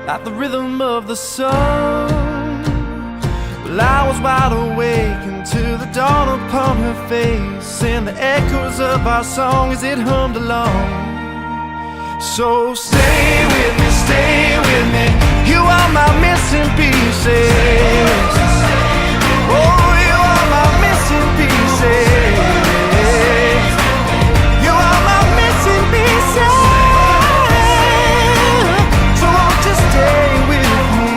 at the rhythm of the sun. Well, I was wide awake until the dawn upon her face, and the echoes of our song as it hummed along. So stay with me, you are my missing pieces. Oh, you are my missing pieces. You are my missing pieces. So won't you stay with me?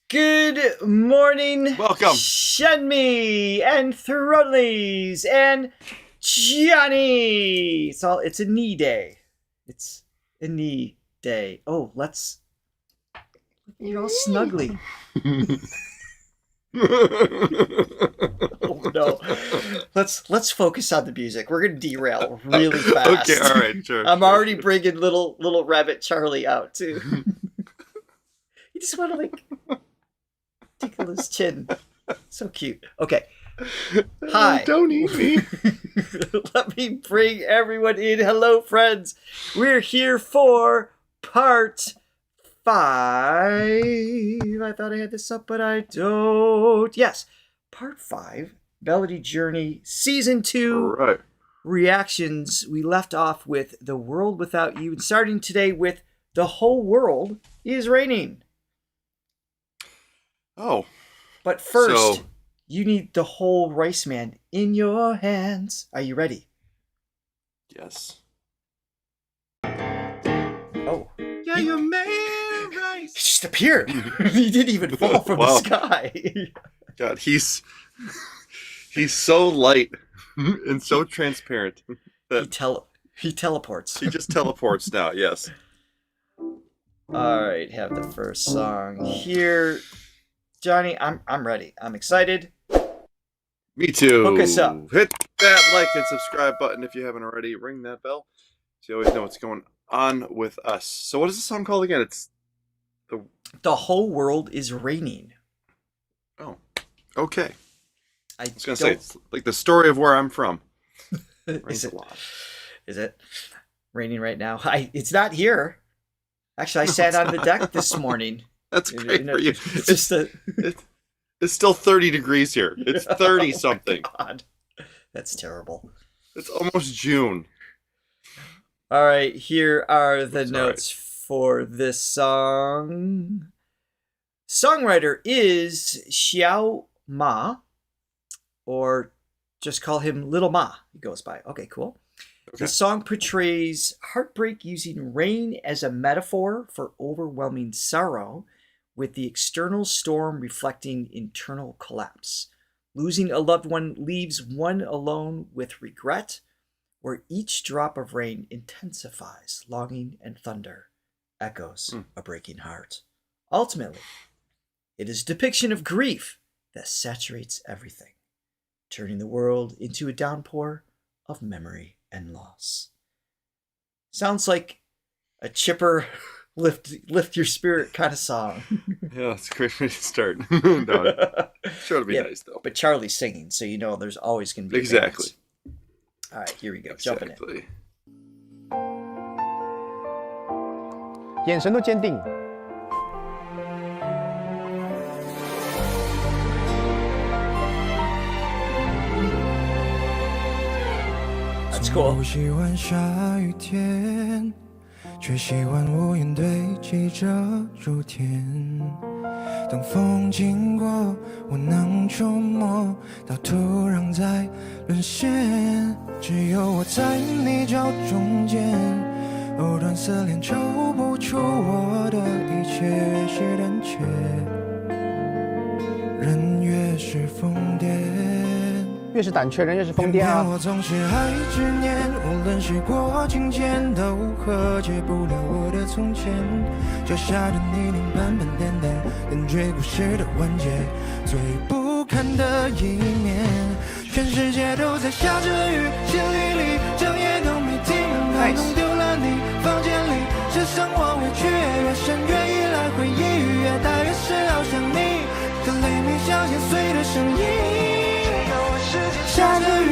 Good morning, Welcome, Shenmi and Throglies and Johnny. It's a knee day. It's a knee day. Oh, you're all snuggly. Oh no. Let's focus on the music. We're gonna derail really fast. Okay, all right, sure. I'm already bringing little rabbit Charlie out too. You just want to tickle his chin. So cute. Okay. Hi. Don't eat me. Let me bring everyone in. Hello, friends. We're here for part 5. I thought I had this up, but I don't. Yes. Part 5. Melody Journey, Season 2. Right. Reactions. We left off with The World Without You, and starting today with The Whole World is Raining. Oh. But first, you need the whole rice man in your hands. Are you ready? Yes. Oh. Yeah, you made rice. He just appeared. He didn't even fall from the sky. God, he's so light and so transparent that He teleports. he just teleports now. Yes. All right, have the first song here. Johnny, I'm ready. I'm excited. Me too. Hook us up. Hit that like and subscribe button if you haven't already. Ring that bell so you always know what's going on with us. So what is the song called again? It's The Whole World is Raining. Oh, okay. I was gonna say it's like the story of where I'm from. Is it raining right now? It's not here. Actually, I sat on the deck this morning. That's great for you. It's still 30 degrees here. It's 30 something. Oh God. That's terrible. It's almost June. All right, here are the notes for this song. Songwriter is Xiao Ma, or just call him Little Ma, he goes by. Okay, cool. Okay. The song portrays heartbreak using rain as a metaphor for overwhelming sorrow, with the external storm reflecting internal collapse. Losing a loved one leaves one alone with regret, where each drop of rain intensifies longing and thunder, echoes a breaking heart. Ultimately, it is a depiction of grief that saturates everything, turning the world into a downpour of memory and loss. Sounds like a chipper lift your spirit kind of song. Yeah, it's a great way to start. No, sure to be nice though. But Charlie's singing, so you know there's always going to be exactly. All right, here we go. Jumping in. 眼神都坚定。 That's cool. 不喜欢下雨天，却喜欢屋檐堆积着如田。当风经过，我能触摸到土壤在沦陷。只有我在泥沼中间，藕断丝连，抽不出我的一切是胆怯。人越是疯癫。 越是胆怯，人越是疯癫啊！我总是爱执念，无论是过境迁，都和解不了我的从前。脚下的泥泞斑斑点点，点缀故事的完结，最不堪的一面。全世界都在下着雨，淅沥沥，整夜都没停。还弄丢了你，房间里，只剩我委屈，越深越依赖回忆，越大越是好想你的雷鸣，像剪碎的声音。 下着雨，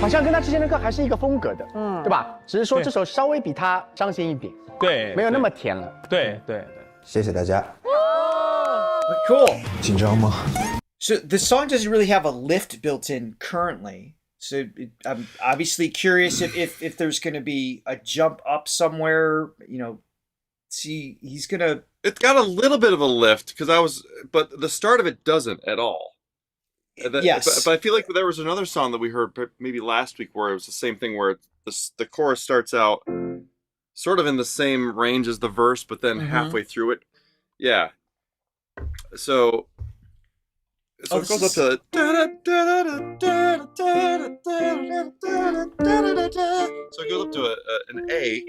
好像跟他之前的歌还是一个风格的，对吧？只是说这首稍微比他伤心一点，对，没有那么甜了。对。谢谢大家。 Cool. 紧张吗？ So the song doesn't really have a lift built in currently. So I'm obviously curious if there's going to be a jump up somewhere. You know, see, he's gonna. It got a little bit of a lift but the start of it doesn't at all. Yes, but I feel like there was another song that we heard maybe last week where it was the same thing, where the chorus starts out sort of in the same range as the verse, but then halfway through it, yeah. So it goes up to. So it goes up to an A.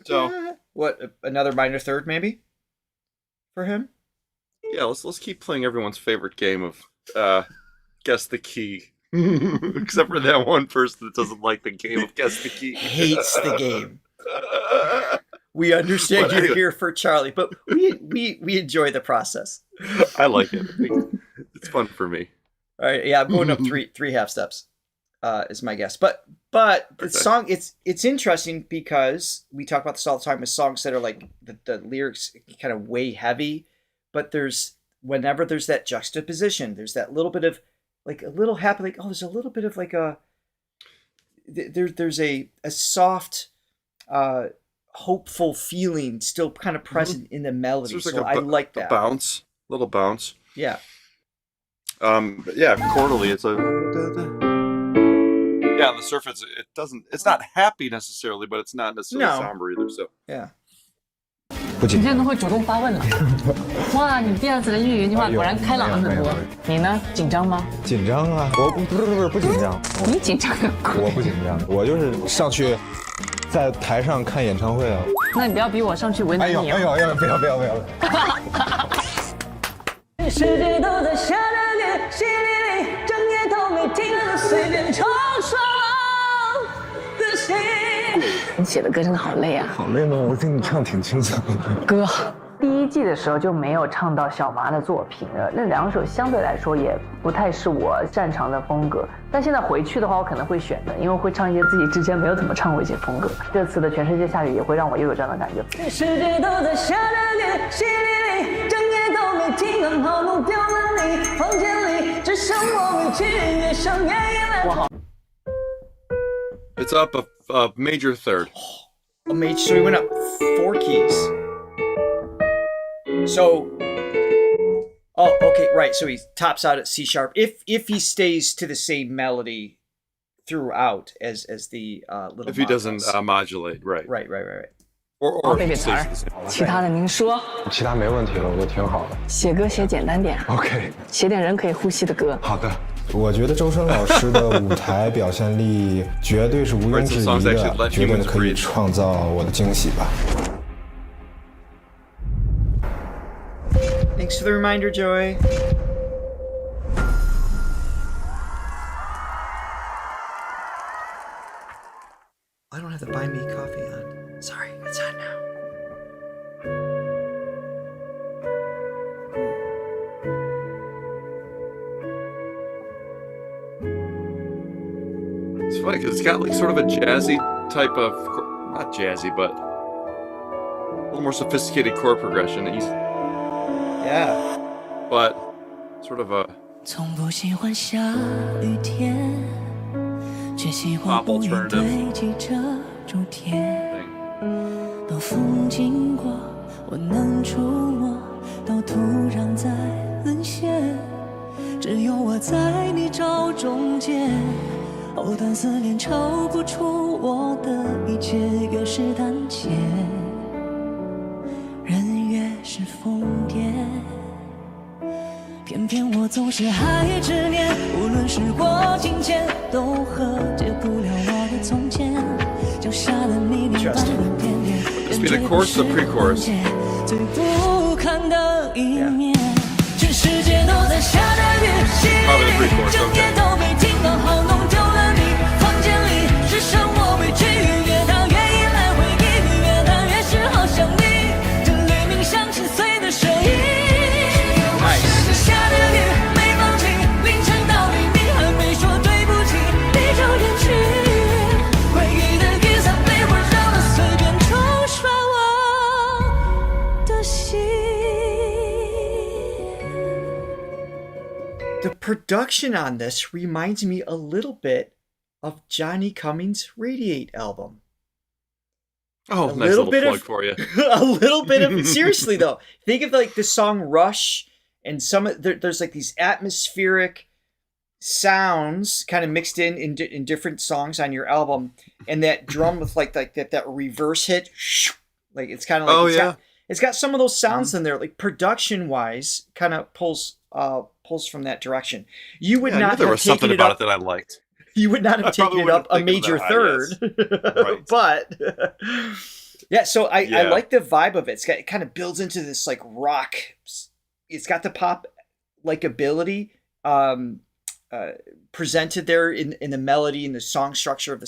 So what, another minor third maybe for him? Yeah, let's keep playing everyone's favorite game of guess the key. Except for that one person that doesn't like the game of guess the key. Hates the game. We understand you're here for Charlie, but we enjoy the process. I like it. It's fun for me. All right, yeah, I'm going up three half steps. Is my guess. But the song, it's interesting because we talk about this all the time with songs that are like the lyrics kind of way heavy, but whenever there's that juxtaposition, there's that little bit of like a little happy, like, oh, there's a little bit of like there's a soft hopeful feeling still kind of present in the melody. So like I like that. Little bounce. Yeah. Yeah, quarterly it's a yeah, on the surface it's not happy necessarily, but it's not necessarily somber either, so yeah. 你现在都会主动发问了，哇！你第二次的英语原计划果然开朗了很多。你呢？紧张吗？紧张啊！我不紧张。你紧张个鬼！我不紧张，我就是上去在台上看演唱会啊。那你不要逼我上去为难你啊！不要！世界都在下着雨，淅沥沥，整夜都没停的随便冲刷的心。你写的歌真的好累啊！好累吗？我听你唱挺轻松的。歌，第一季的时候就没有唱到小麻的作品了，那两首相对来说也不太是我擅长的风格。但现在回去的话，我可能会选的，因为会唱一些自己之前没有怎么唱过一些风格。这次的《全世界下雨》也会让我又有这样的感觉。世界都在下着雨，淅沥沥，整夜都没停，刚好弄丢了你，房间里只剩我委屈，越想越依赖。我好。It's up a major third. A major, so he went up 4 keys. So, okay, right. So he tops out at C sharp. If he stays to the same melody throughout as the little. If he doesn't modulate, right. Right. Or 背词儿，其他的您说。其他没问题了，我挺好的。写歌写简单点。OK。写点人可以呼吸的歌。好的。我觉得周深老师的舞台表现力绝对是毋庸置疑的，绝对可以创造我的惊喜吧。Thanks for the reminder, Joy. I don't have the buy me coffee on. Sorry, it's on now. It's funny because it's got like sort of a jazzy type of, not jazzy, but a little more sophisticated chord progression. Yeah. But sort of a 从不喜欢下雨天，却喜欢不断堆积着诸天。当风经过，我能触摸到土壤在沦陷，只有我在泥沼中间。藕断丝连，抽不出我的一切，越是胆怯，人越是疯癫。偏偏我总是还执念，无论时过境迁，都和解不了我的从前。脚下的泥泞斑斑点点，人追不是梦见最不堪的一面。全世界都在下着雨，淅沥沥，整夜都没停，刚好弄丢了你。房间里只剩我委屈，越讨越依赖回忆，越谈越是好想你。这雷鸣像心碎的声音。下着雨没放弃，凌晨到黎明还没说对不起。production on this reminds me a little bit of Johnny Cummings' Radiate album. Oh, nice little plug for you. A little bit of seriously though. Think of like the song Rush and there's like these atmospheric sounds kind of mixed in different songs on your album, and that drum with like that reverse hit, like it's kind of like it's got some of those sounds in there, like production wise, kind of pulls from that direction. You would not there have was something taken it about up, it that I liked. You would not have taken it up a major third, right. But yeah. So I like the vibe of it. It kind of builds into this like rock. It's got the pop like ability presented there in the melody and the song structure of the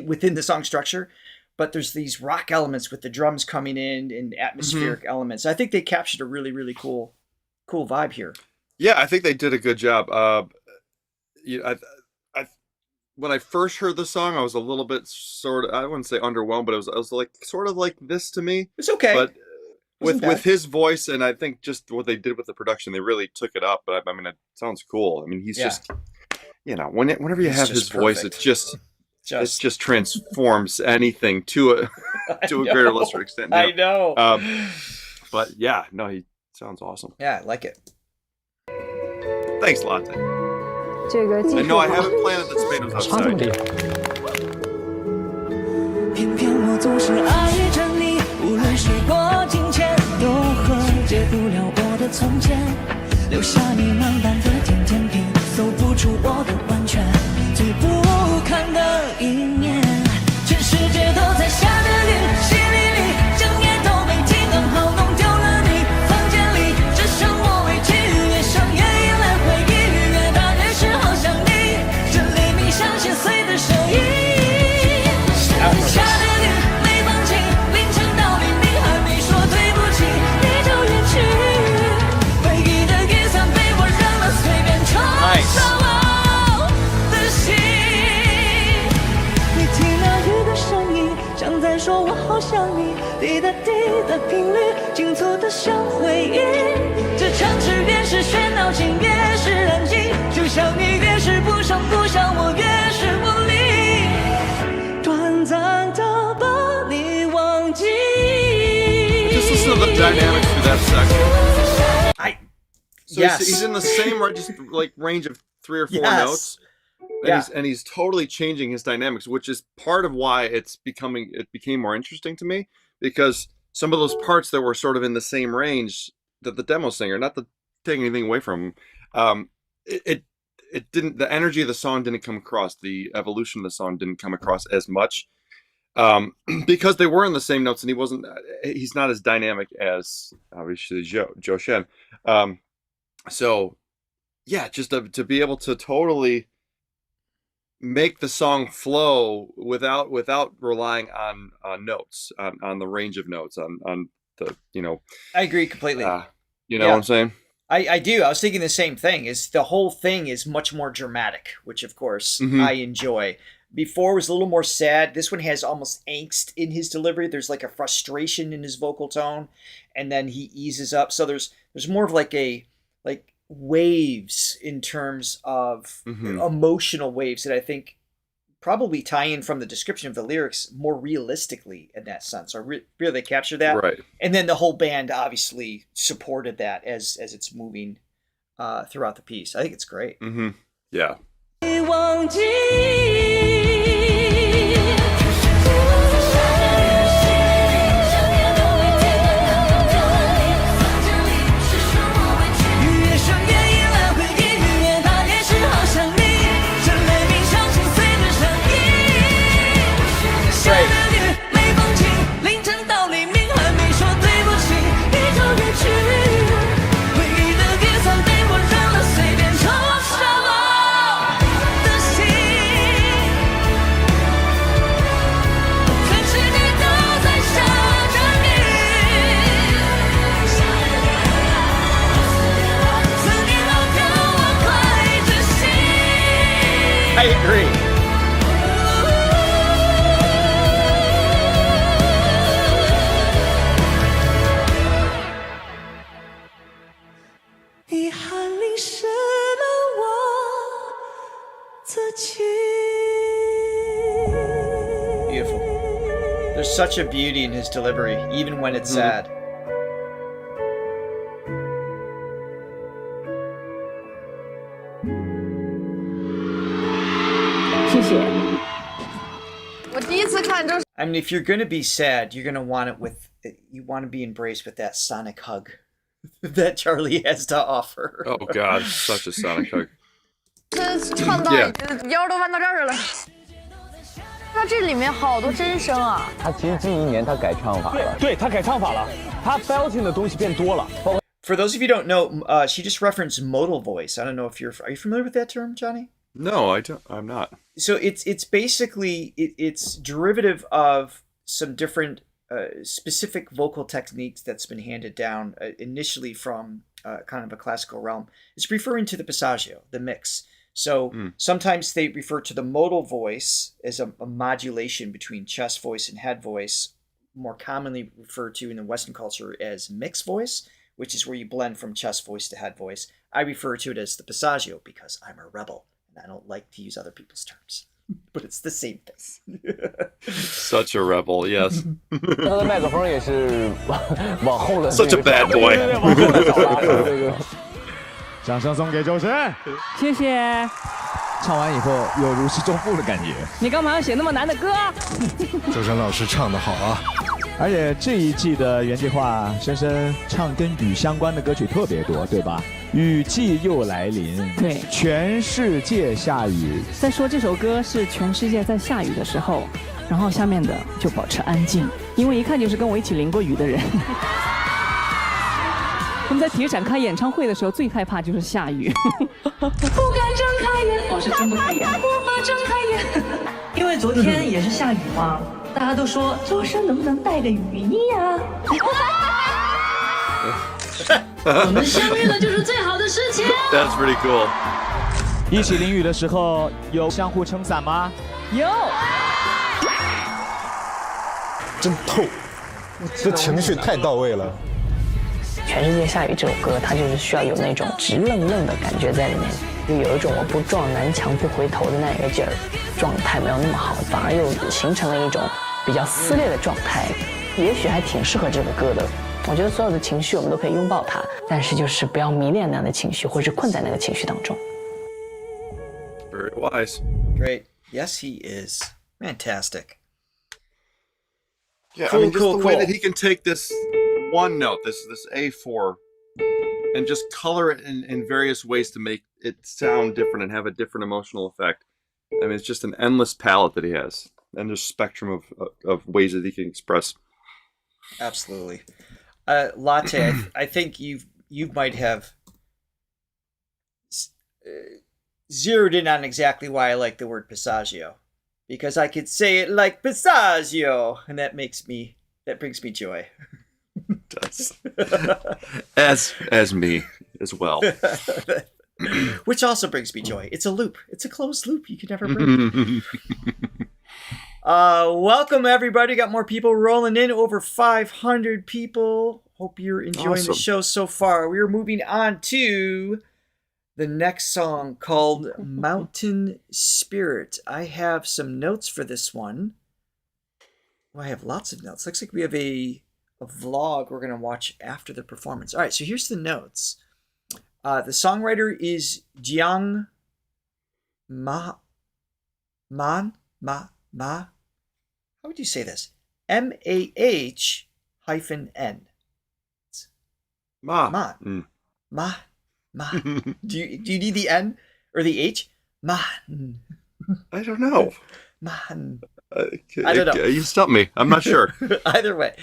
within the song structure, but there's these rock elements with the drums coming in and atmospheric elements. I think they captured a really, really cool vibe here. Yeah, I think they did a good job. When I first heard the song, I was a little bit I wouldn't say underwhelmed, but it was like sort of like this to me. It's okay. But with his voice, and I think just what they did with the production, they really took it up. But I mean, it sounds cool. I mean, he's just, whenever you have his voice, it just transforms anything to a greater or lesser extent. I know. But yeah, no, he sounds awesome. Yeah, I like it. Thanks, Latte. I know I haven't planted the tomatoes outside yet. 偏偏我总是爱着你，无论时过境迁，又何解不了我的从前，留下你满版的甜甜品，搜不出我的完全，最不堪的一面，全世界都在下着雨，淅沥沥，整夜都没停，刚好弄丢了你，房间里只剩我委屈，越想越依赖回忆，越大越是好想你，这黎明像心碎的声音。下着雨没放晴，凌晨到黎明还没说对不起，你就远去。回忆的雨伞被我扔了，随便冲上我的心。你听那雨的声音，像在说我好想你，滴答滴的频率，清楚的像回音。这城市越是喧闹，心越是安静，就像你越是不声不响，我越是无力。短暂的把你忘记。 Just listen to the dynamics through that section. Yes. He's in the same just like range of 3 or 4 notes, and he's totally changing his dynamics, which is part of why it became more interesting to me, because some of those parts that were sort of in the same range that the demo singer, not to take anything away from him, it didn't, the energy of the song didn't come across, the evolution of the song didn't come across as much, because they were in the same notes, and he's not as dynamic as obviously Zhou Shen. So yeah, just to be able to totally make the song flow without relying on notes, on the range of notes, on the, I agree completely. You know what I'm saying? I do. I was thinking the same thing. Is the whole thing is much more dramatic, which of course I enjoy. Before was a little more sad. This one has almost angst in his delivery. There's like a frustration in his vocal tone, and then he eases up. So there's more of like waves in terms of emotional waves that I think probably tie in from the description of the lyrics more realistically in that sense, or really capture that. Right. And then the whole band obviously supported that as it's moving throughout the piece. I think it's great. Yeah. 忘记。There's such a beauty in his delivery, even when it's sad. 谢谢。我第一次看周 I mean, if you're gonna be sad, you're gonna want it with, you want to be embraced with that sonic hug that Charlie has to offer. Oh God, such a sonic hug. 唱到腰都弯到这儿了。那这里面好多真声啊！他其实近1年他改唱法了，对他改唱法了，他 belting 的东西变多了。 For those of you who don't know, she just referenced modal voice. I don't know if are you familiar with that term, Johnny? No, I'm not. So it's basically it's derivative of some different specific vocal techniques that's been handed down initially from kind of a classical realm. It's referring to the passaggio, the mix. So sometimes they refer to the modal voice as a modulation between chest voice and head voice, more commonly referred to in the Western culture as mixed voice, which is where you blend from chest voice to head voice. I refer to it as the passaggio because I'm a rebel and I don't like to use other people's terms. But it's the same thing. Such a rebel, yes. 他的麦克风也是往后的。 Such a bad boy. 往后的找了，对。掌声送给周深，谢谢。唱完以后有如释重负的感觉。你干嘛要写那么难的歌？周深老师唱得好啊！而且这一季的原计划，深深唱跟雨相关的歌曲特别多，对吧？雨季又来临，对，全世界下雨。在说这首歌是全世界在下雨的时候，然后下面的就保持安静，因为一看就是跟我一起淋过雨的人。我们在体育展开演唱会的时候，最害怕就是下雨。不敢睁开眼，我是睁不开眼，无法睁开眼。因为昨天也是下雨嘛，大家都说周深能不能带个雨衣呀？我们相遇了就是最好的事情。That's pretty cool. 一起淋雨的时候有相互撑伞吗？有。真透，这情绪太到位了。全世界下雨这首歌，它就是需要有那种直愣愣的感觉在里面，就有一种我不撞南墙不回头的那个劲儿，状态没有那么好，反而又形成了一种比较撕裂的状态，也许还挺适合这个歌的。我觉得所有的情绪我们都可以拥抱它，但是就是不要迷恋那样的情绪，或是困在那个情绪当中。Very wise. Great. Yes, he is. Fantastic. Yeah, Cool, I mean, just cool, the way cool. that he can take this one note, this A4, and just color it in various ways to make it sound different and have a different emotional effect. I mean, it's just an endless palette that he has, and there's spectrum of ways that he can express. Absolutely. Latte, I think you might have zeroed in on exactly why I like the word passaggio, because I could say it like passaggio, and that brings me joy. It does. as me as well. Which also brings me joy. It's a loop. It's a closed loop you can never break. Welcome everybody. Got more people rolling in. Over 500 people. Hope you're enjoying the show so far. We're moving on to the next song called Mountain Spirit. I have some notes for this one. Well, I have lots of notes. Looks like we have a vlog we're going to watch after the performance. All right, so here's the notes. The songwriter is Jiang Ma. How would you say this? MAH-N. Ma. Ma. Do you need the N or the H? Man. I don't know. Man. I don't know. You stumped me. I'm not sure. Either way.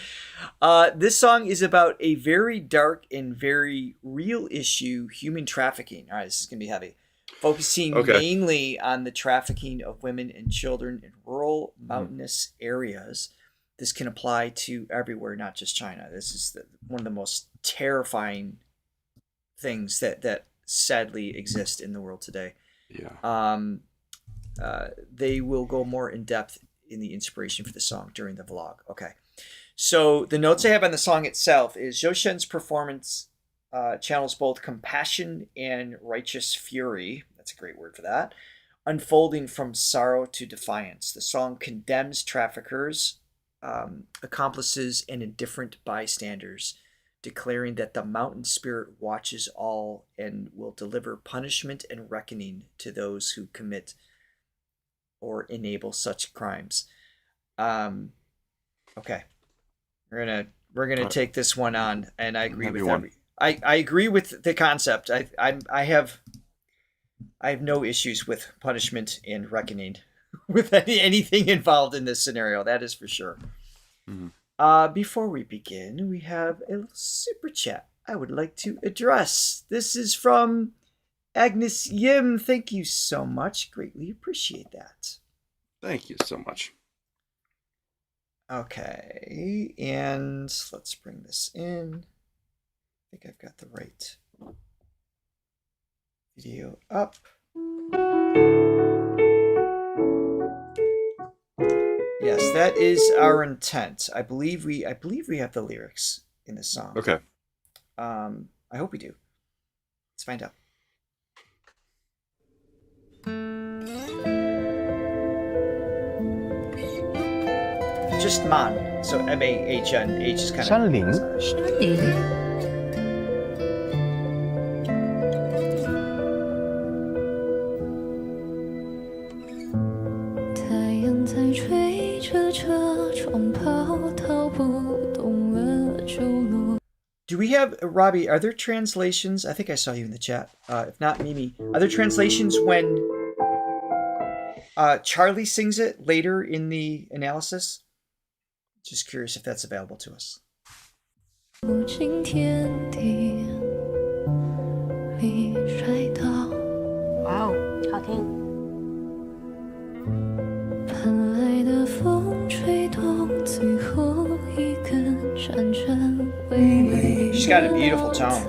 This song is about a very dark and very real issue, human trafficking. All right, this is going to be heavy. Focusing mainly on the trafficking of women and children in rural, mountainous areas. This can apply to everywhere, not just China. This is one of the most terrifying things that sadly exist in the world today. Yeah. They will go more in depth in the inspiration for the song during the vlog. Okay. So the notes I have on the song itself is Zhou Shen's performance channels both compassion and righteous fury. That's a great word for that. Unfolding from sorrow to defiance. The song condemns traffickers accomplices and indifferent bystanders, declaring that the mountain spirit watches all and will deliver punishment and reckoning to those who commit or enable such crimes. Okay, we're gonna take this one on, and I agree with I agree with the concept. I have no issues with punishment and reckoning with anything involved in this scenario. That is for sure. Mm-hmm. Before we begin, we have a little super chat I would like to address. This is from Agnes Yim. Thank you so much. Greatly appreciate that. Thank you so much. Okay, and let's bring this in. I think I've got the right video up. Yes, that is our intent. I believe we have the lyrics in the song. Okay. I hope we do. Let's find out. Just Man. So M-A-H-N. H is kind of... 山林。 Do we have, Robbie, are there translations? I think I saw you in the chat. If not, Mimi. Are there translations when Charlie sings it later in the analysis? Just curious if that's available to us. Wow, 好听。 She's got a beautiful tone.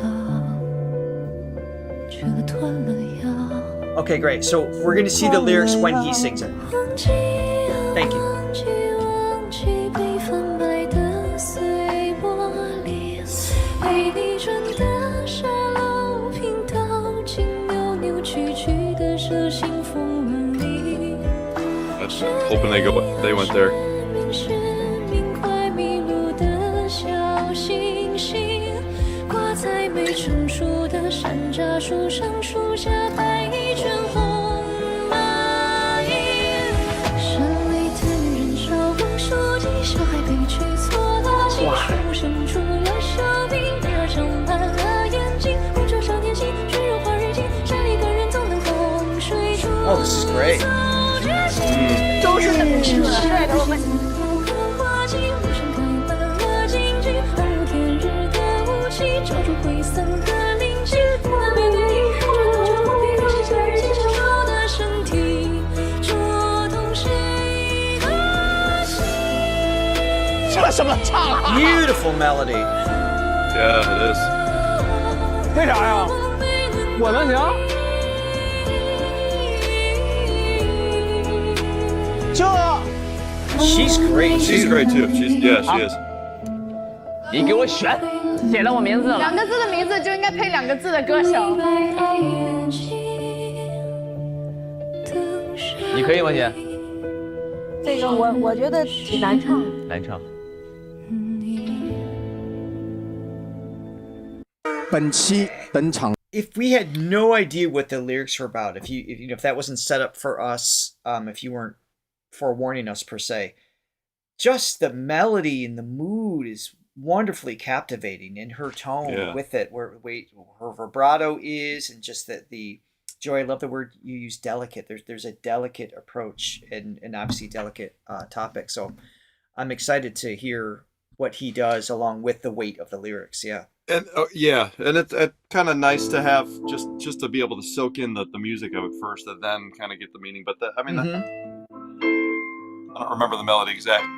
Okay, great. So we're going to see the lyrics when he sings it. Thank you. Hoping they went there. Oh, this is great. 周深的名字，帅头们。 这什么唱啊 Beautiful melody. Yeah, it is. 为啥呀？我能行？这 She's great. She's great too. She is. 你给我选，写了我名字了。2个字的名字就应该配2个字的歌手。你可以吗，姐？这个我觉得挺难唱。难唱。本期登场。 If we had no idea what the lyrics were about, if that wasn't set up for us, if you weren't forewarning us per se, just the melody and the mood is wonderfully captivating, and her tone with it, where her vibrato is, and just the Joy, I love the word you use, delicate. There's a delicate approach and obviously delicate topic. So I'm excited to hear what he does along with the weight of the lyrics. Yeah. And and it's kind of nice to have just to be able to soak in the music of it first, and then kind of get the meaning. But I don't remember the melody exactly,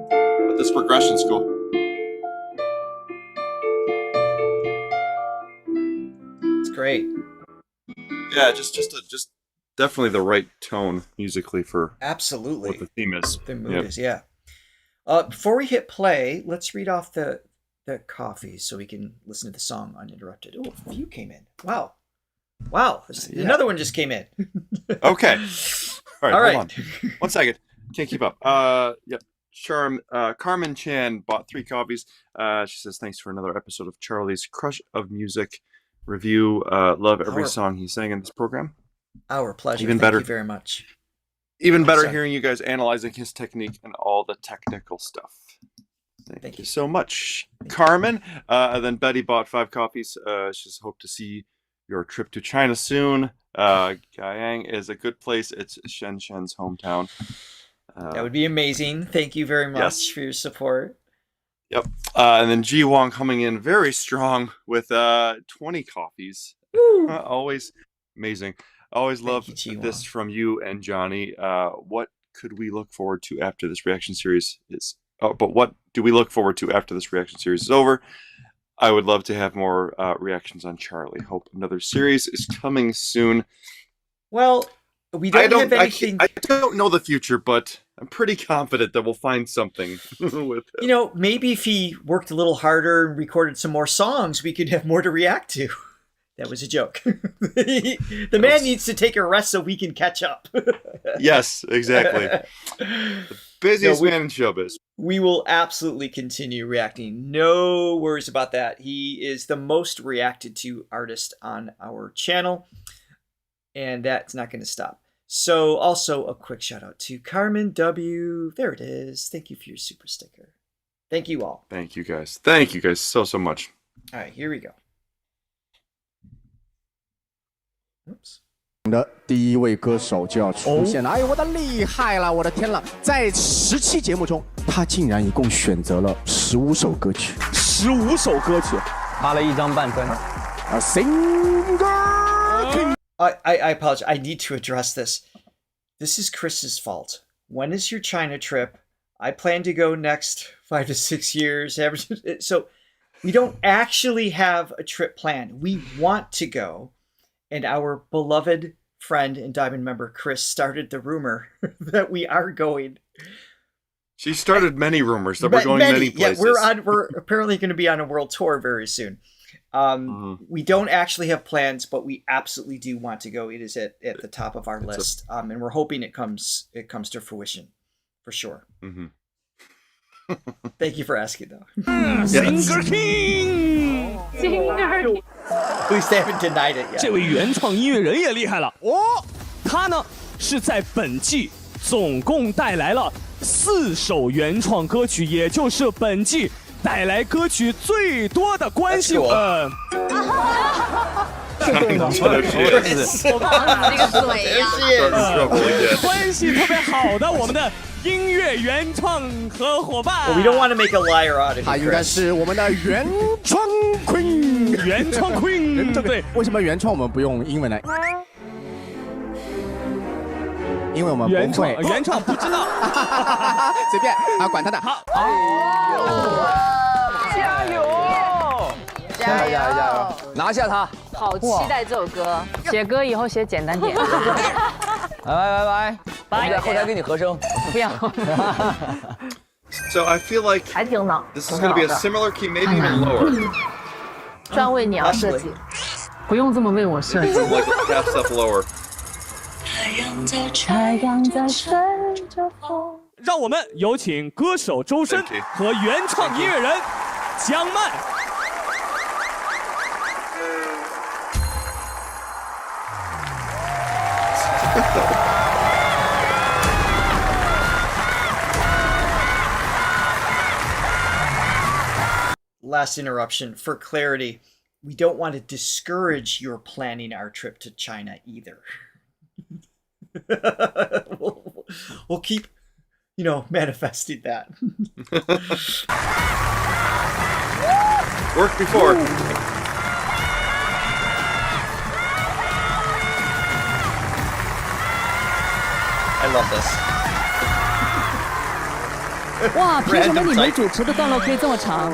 but this progression's cool. It's great. Yeah, just definitely the right tone musically for absolutely what the theme is. The mood is, yeah. Before we hit play, let's read off the coffee so we can listen to the song uninterrupted. Oh, a few came in. Wow. Another one just came in. Okay. All right. All right. Hold on. 1 second. Can't keep up. Yep. Carmen Chan bought 3 coffees. She says, thanks for another episode of Charlie's Crush of Music review. Love every song he sang in this program. Our pleasure. Even Thank better. you very much. Even better hearing you guys analyzing his technique and all the technical stuff. Thank you so much, Carmen. And then Betty bought 5 coffees. She says, hope to see your trip to China soon. Guiyang is a good place. It's Shen Shen's hometown. That would be amazing. Thank you very much for your support. Yep. And then Ji Wong coming in very strong with 20 coffees. Always amazing. Always love this from you and Johnny. What could we look forward to after this reaction series is? But what do we look forward to after this reaction series is over? I would love to have more reactions on Charlie. Hope another series is coming soon. Well, we don't have anything. I don't know the future, but I'm pretty confident that we'll find something with him. You know, maybe if he worked a little harder and recorded some more songs, we could have more to react to. That was a joke. The man needs to take a rest so we can catch up. Yes, exactly. The busiest man in showbiz. We will absolutely continue reacting. No worries about that. He is the most reacted to artist on our channel, and that's not going to stop. So also a quick shout out to Carmen W. There it is. Thank you for your super sticker. Thank you all. Thank you guys. Thank you guys so much. All right, here we go. Oops. 的第一位歌手就要出现了，哎呦，我的厉害了，我的天了！在10期节目中，他竟然一共选择了15首歌曲，15首歌曲，发了1张半专。A singer king. I apologize. I need to address this. This is Chris's fault. When is your China trip? I plan to go next 5 to 6 years. So we don't actually have a trip planned. We want to go. And our beloved friend and Diamond member, Chris, started the rumor that we are going. She started many rumors that we're going many places. Yeah, we're apparently going to be on a world tour very soon. We don't actually have plans, but we absolutely do want to go. It is at the top of our list. And we're hoping it comes to fruition for sure. Mm-hmm. Thank you for asking, though. Singer King! Singer King! At least they haven't denied it yet. 这位原创音乐人也厉害了哦，他呢是在本季总共带来了4首原创歌曲，也就是本季带来歌曲最多的关系。是对吗？我帮你这个嘴呀。关系特别好的我们的音乐原创合伙伴。We don't want to make a liar out of it. 他应该是我们的原创 queen， 原创 queen， 对不对？为什么原创我们不用英文来？因为我们不会原创不知道，随便啊，管他的。好，加油！加油！加油！拿下他！好期待这首歌，写歌以后写简单点。拜，我们在后台给你和声。不要。So I feel like 还挺恼。 this is going to be a similar key, maybe even lower. 专为你而设计，不用这么为我设计。 Like half step lower. 太阳在吹着风。让我们有请歌手周深和原创音乐人江曼。Last interruption. For clarity, we don't want to discourage your planning our trip to China either. we'll keep, manifesting that. Worked before. I love this. 哇，凭什么你们主持的段落可以这么长？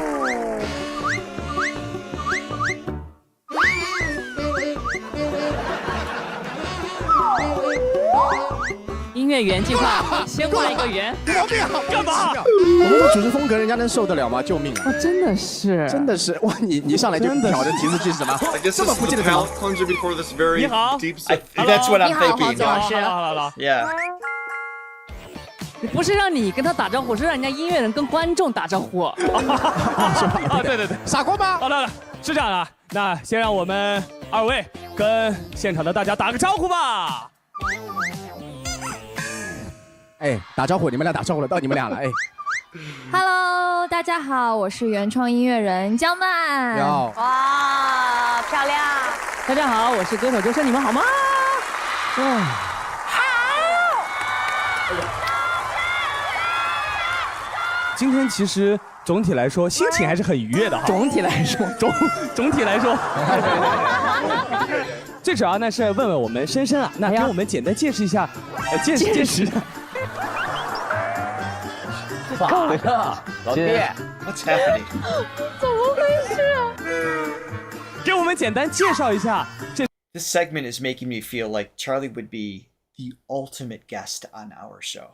音乐原计划，先画一个圆。干嘛？我们的主持风格，人家能受得了吗？救命啊！真的是，真的是，哇！你上来就挑的提示句是什么？ I guess 这么不记得什么？ plunger before this very deep. That's what I'm thinking. 黄子老师。 Yeah. 不是让你跟他打招呼，是让人家音乐人跟观众打招呼。啊，对对对，傻瓜吗？好的，是这样的，那先让我们2位跟现场的大家打个招呼吧。哎，打招呼，你们俩打招呼了，到你们俩了，哎。Hello， 大家好，我是原创音乐人江曼。哇，漂亮！大家好，我是歌手周深，你们好吗？今天其实总体来说心情还是很愉悦的哈。总体来说，总体来说，最主要呢是问问我们深深啊，那给我们简单解释一下，见识一下。咋了，老弟 What's happening？ 怎么回事啊？给我们简单介绍一下这。This segment is making me feel like Charlie would be the ultimate guest on our show.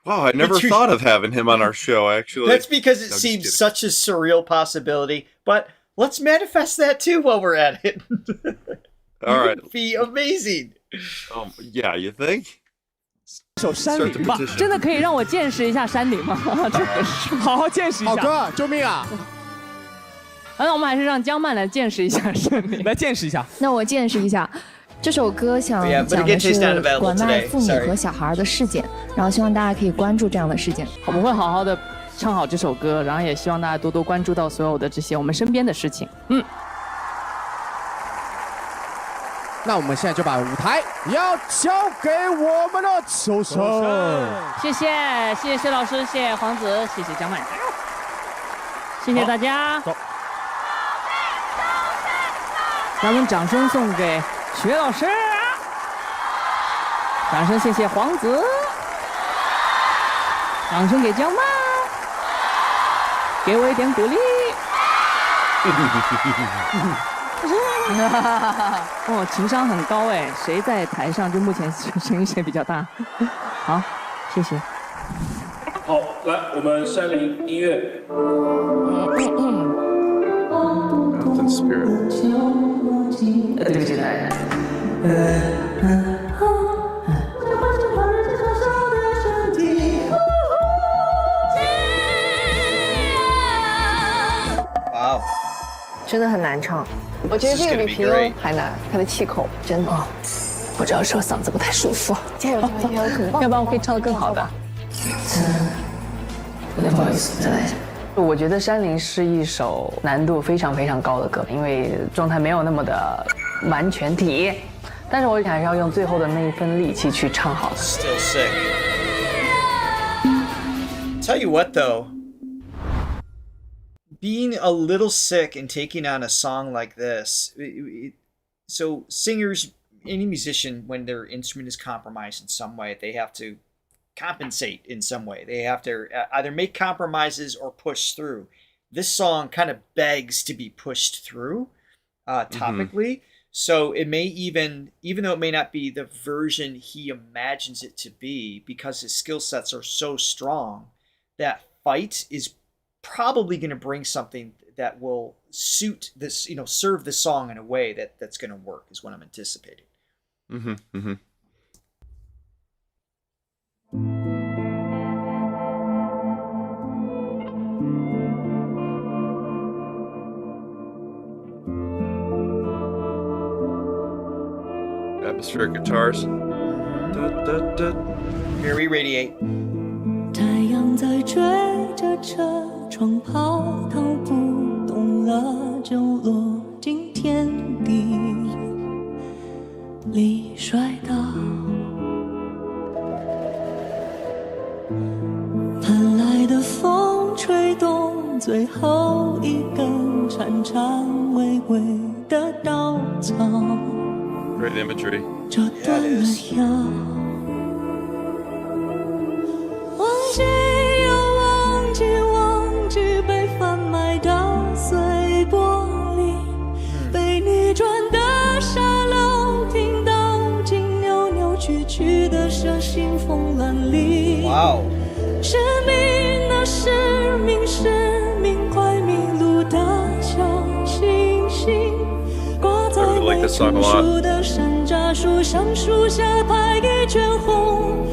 Wow, I never thought of having him on our show, actually. That's because it seems such a surreal possibility, but let's manifest that too while we're at it. All right. It would be amazing. Yeah, you think? 首山林吧，真的可以让我见识一下山林吗？好好见识一下。好哥，救命啊！那我们还是让江曼来见识一下山林，来见识一下。那我见识一下。这首歌想讲的是拐卖妇女和小孩的事件，然后希望大家可以关注这样的事件。我们会好好的唱好这首歌，然后也希望大家多多关注到所有的这些我们身边的事情。那我们现在就把舞台要交给我们的周深。谢谢薛老师，谢谢黄子，谢谢江曼，谢谢大家。走，让我们掌声送给薛老师，掌声谢谢黄子，掌声给江曼，给我一点鼓励。哦，情商很高哎，谁在台上就目前声音谁比较大？好，谢谢。好，来，我们山林音乐。Mountain Spirit。对不起，大家。Wow， 真的很难唱。我觉得这个比平庸还难，他的气口真的。我只要说嗓子不太舒服。加油，加油，很棒！要不然我可以唱得更好的。有点不好意思，再来一下。我觉得《山林》是一首难度非常非常高的歌，因为状态没有那么的完全体，但是我还是要用最后的那一份力气去唱好。Still sick. Tell you what though, being a little sick and taking on a song like this, so singers, any musician, when their instrument is compromised in some way, they have to compensate in some way. They have to either make compromises or push through. This song kind of begs to be pushed through topically. So it may even though it may not be the version he imagines it to be, because his skill sets are so strong, that fight is probably going to bring something that will suit this, serve the song in a way that's going to work, is what I'm anticipating. Atmospheric guitars. Here we radiate. 太阳在追着车窗跑，逃不动了就落进天地里摔倒。盼来的风吹动最后一根颤颤巍巍的稻草。Great imagery. 折断了腰，忘记又忘记，忘记被贩卖的碎玻璃，被逆转的沙漏，听到竟扭扭曲曲的蛇形风乱里。Wow. 失明啊失明，失明，快迷路的小星星。I really like this song a lot. 的山楂树，橡树下拍一圈红，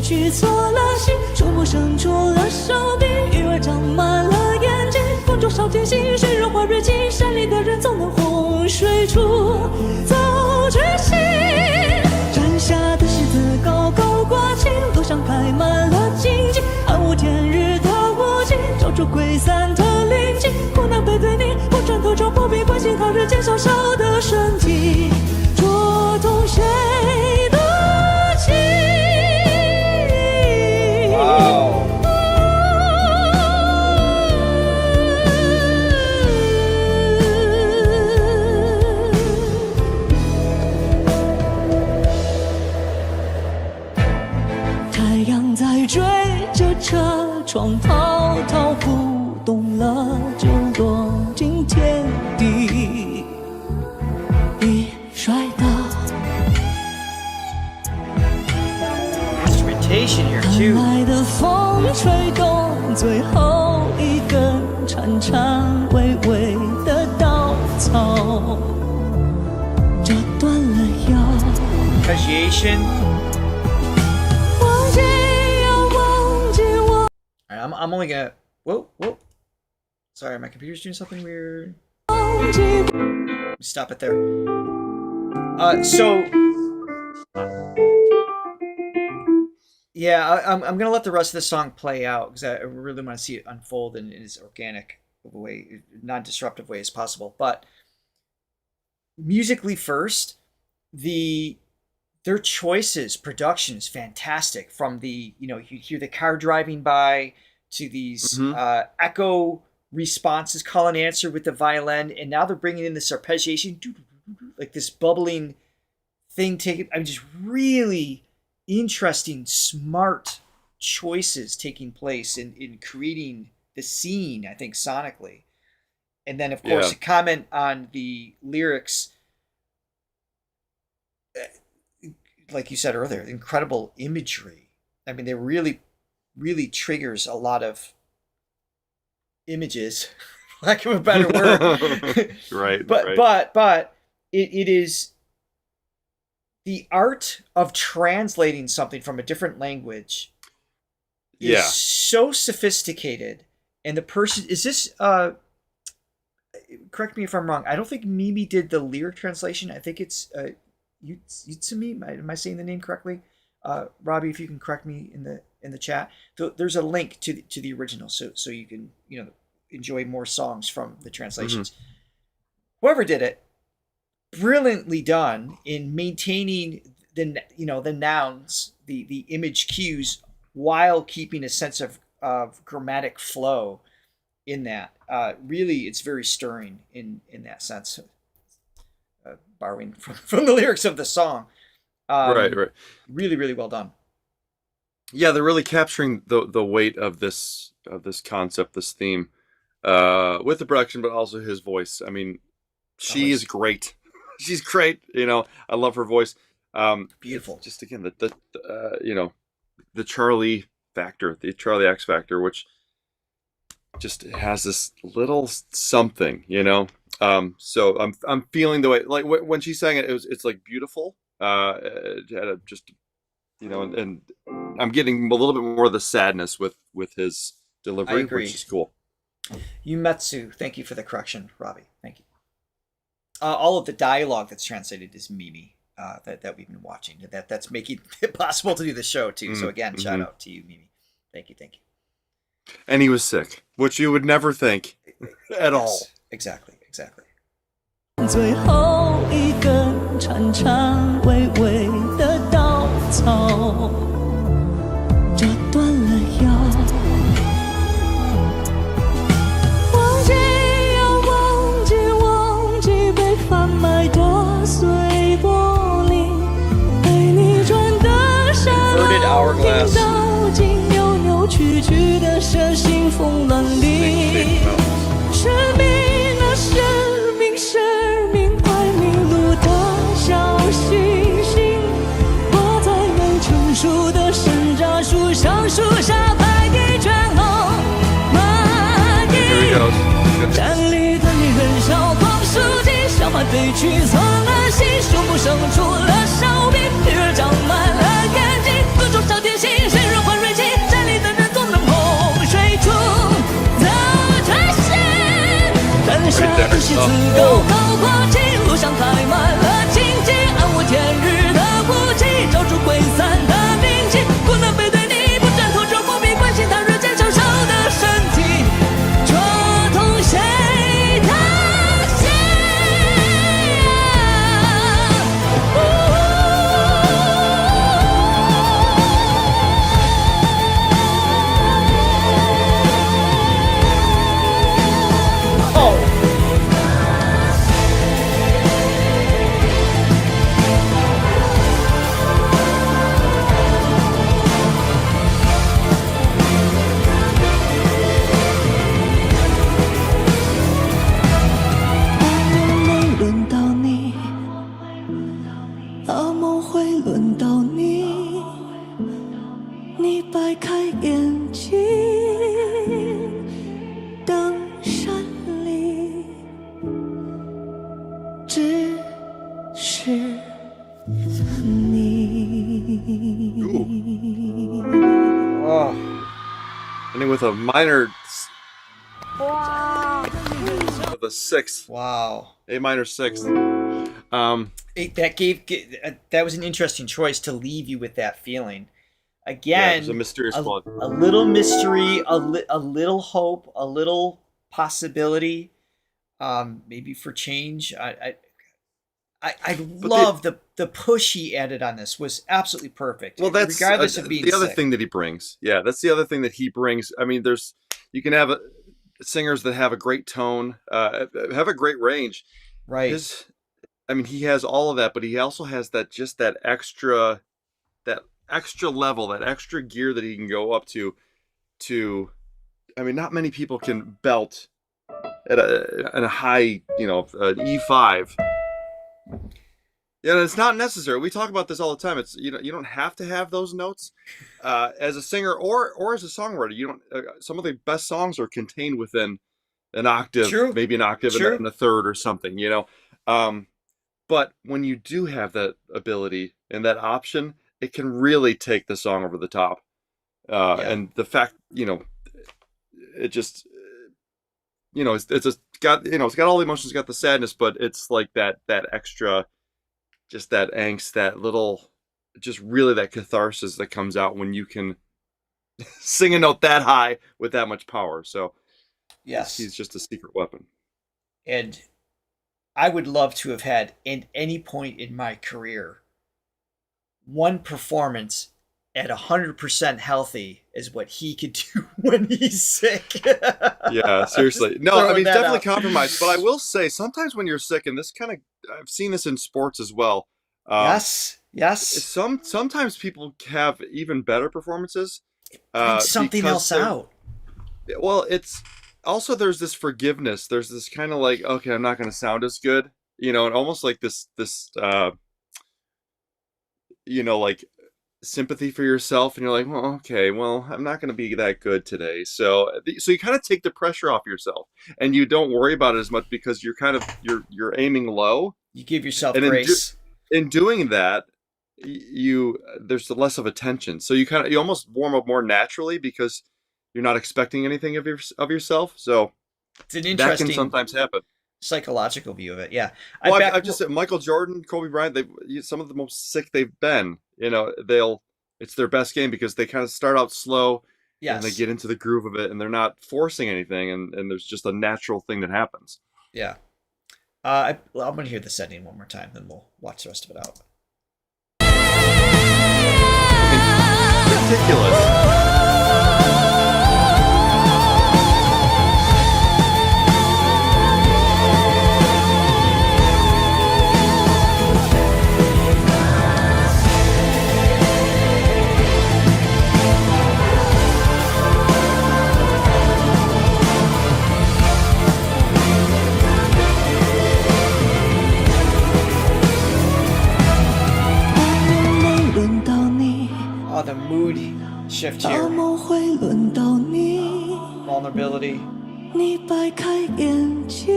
取错了心，触目生出了手臂，鱼儿长满了眼睛，风中少天星，水润花蕊情，山里的人总能洪水处走决心。山下的柿子高高挂起，路上开满了荆棘，暗无天日的无尽，照出溃散的灵境，苦难背对你，不转头就不必关心他人间小小的生机，捉动谁的情。太阳在追着车窗滔滔舞动了，就落进天地，一摔倒。赶来的风吹动最后一根颤颤巍巍的稻草，折断了腰。Appreciation. 忘记要忘记我。 Alright, I'm only gonna. Whoa. Sorry, my computer's doing something weird. Stop it there. Yeah, I'm gonna let the rest of the song play out because I really want to see it unfold in as organic of a way, non-disruptive way as possible. But musically first, their choices, production is fantastic. From the, you hear the car driving by to these echo responses, call and answer with the violin, and now they're bringing in this arpeggiation, like this bubbling thing. Just really interesting, smart choices taking place in creating the scene, I think, sonically. And then, of course, a comment on the lyrics. Like you said earlier, incredible imagery. I mean, they really, really triggers a lot of images, lack of a better word. Right. But it is the art of translating something from a different language is so sophisticated. And the person is this. Correct me if I'm wrong. I don't think Mimi did the lyric translation. I think it's Yutsumi. Am I saying the name correctly? Robbie, if you can correct me in the chat. There's a link to the original, so you can enjoy more songs from the translations. Whoever did it, brilliantly done in maintaining the nouns, the image cues, while keeping a sense of grammatic flow in that. Really, it's very stirring in that sense. Borrowing from the lyrics of the song. Right. Really, really well done. Yeah, they're really capturing the weight of this concept, this theme, with the production, but also his voice. I mean, she is great. She's great. I love her voice. Beautiful. Just again, the Charlie factor, the Charlie X factor, which just has this little something, So I'm feeling the way, like when she sang it, it's like beautiful. Just and I'm getting a little bit more of the sadness with his delivery, which is cool. Yumetsu, thank you for the correction, Robbie. Thank you. All of the dialogue that's translated is Mimi that we've been watching. That's making it possible to do the show too. So again, shout out to you, Mimi. Thank you. And he was sick, which you would never think at all. Exactly. 最后一根颤颤巍巍的稻草，折断了腰。忘记要忘记被贩卖的碎玻璃，被你转的沙漏，听到竟扭扭曲曲的蛇形风乱里，是命啊是命，快迷路的小星星，挂在没成熟的山楂树上，树下排一圈红蚂蚁，站里的女人笑狂书记，小马对取错了心，数不胜出了手臂，鱼儿长满了眼睛，各种小点心。right there. 自高高挂起，路上开满了荆棘，暗无天日的雾气，照出挥散的兵器，苦难背对你，不战头就不必关心他日渐消瘦的身体，戳痛谁的心Ending with a minor. With a sixth. Wow. A minor sixth. That was an interesting choice to leave you with that feeling. Again, it was a mysterious plot. A little mystery, a little hope, a little possibility, maybe for change. I love the push he added on this was absolutely perfect. Well, that's regardless of being the other sick. thing that he brings. Yeah, that's the other thing that he brings. I mean, you can have singers that have a great tone, have a great range. Right. He has all of that, but he also has that extra level, that extra gear that he can go up to. Not many people can belt at a high, an E5. Yeah, it's not necessary. We talk about this all the time. It's you don't have to have those notes as a singer or as a songwriter. You don't. Some of the best songs are contained within an octave, True. maybe an octave and a third or something. But when you do have that ability and that option, it can really take the song over the top. And the fact, it just, it's got all the emotions, it's got the sadness, but it's like that extra, just that angst, that little, just really that catharsis that comes out when you can sing a note that high with that much power. So yes, he's just a secret weapon. And I would love to have had, at any point in my career, one performance at 100% healthy is what he could do when he's sick. Yeah, seriously. No, definitely compromised. But I will say, sometimes when you're sick, and this I've seen this in sports as well. Yes. Sometimes people have even better performances. Something else out. Well, it's also, there's this forgiveness. There's this kind of like, okay, I'm not going to sound as good, and almost like this like sympathy for yourself, and you're like, well, okay, well, I'm not going to be that good today. So you kind of take the pressure off yourself, and you don't worry about it as much because you're aiming low. You give yourself and grace. In doing that, there's less of a tension. So you almost warm up more naturally because you're not expecting anything of yourself. So it's an interesting, that can sometimes happen. Psychological view of it, yeah. Well, I've just said Michael Jordan, Kobe Bryant. Some of the most sick they've been. It's their best game because they kind of start out slow, and they get into the groove of it, and they're not forcing anything, and there's just a natural thing that happens. Yeah. I'm going to hear this ending one more time, then we'll watch the rest of it out. Ridiculous. Oh, the mood shift here. Vulnerability. 你摆开眼睛，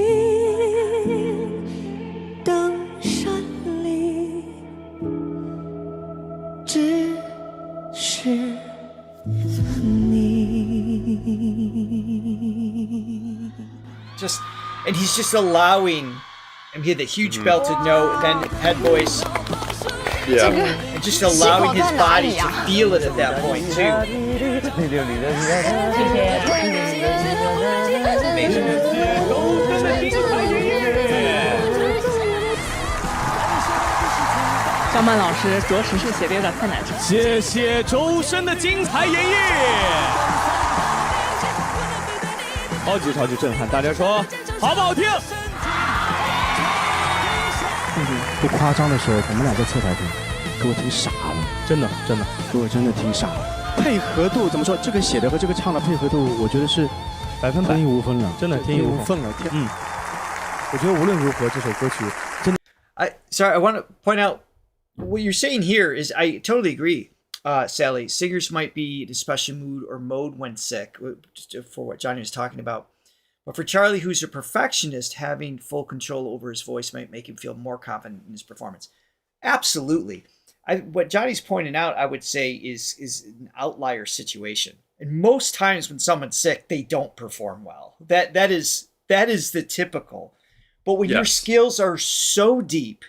灯闪里，只是你。Just And he's just allowing him here the huge belted note, then head voice. Yeah. And just allowing his body to feel it at that point too. Amazing. 张曼老师着实是写的有点太难听。谢谢周深的精彩演绎，超级震撼！大家说好不好听？不夸张的说，我们俩在侧台听，给我听傻了，真的，给我真的听傻了。配合度怎么说？这个写的和这个唱的配合度，我觉得是100%天衣无缝了，真的天衣无缝了。我觉得无论如何，这首歌曲真的。I want to point out what you're saying here is I totally agree, Sally. Singers might be in a special mood or mode when sick, for what Johnny was talking about. But for Charlie, who's a perfectionist, having full control over his voice might make him feel more confident in his performance. Absolutely. What Johnny's pointing out, I would say, is an outlier situation. And most times when someone's sick, they don't perform well. That is the typical. But when your skills are so deep